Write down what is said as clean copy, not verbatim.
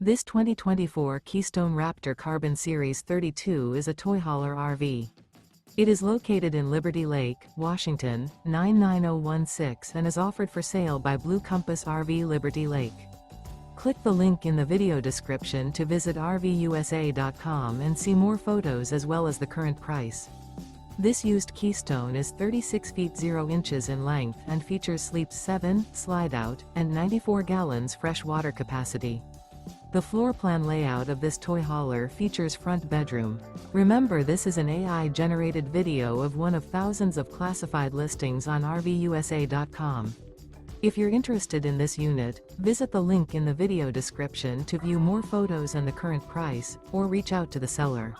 This 2024 Keystone Raptor Carbon Series 32 is a toy hauler RV. It is located in Liberty Lake, Washington, 99016 and is offered for sale by Blue Compass RV Liberty Lake. Click the link in the video description to visit RVUSA.com and see more photos as well as the current price. This used Keystone is 36 feet 0 inches in length and features sleeps 7, Slideout, and 94 gallons fresh water capacity. The floor plan layout of this toy hauler features front bedroom. Remember, this is an AI-generated video of one of thousands of classified listings on RVUSA.com. If you're interested in this unit, visit the link in the video description to view more photos and the current price, or reach out to the seller.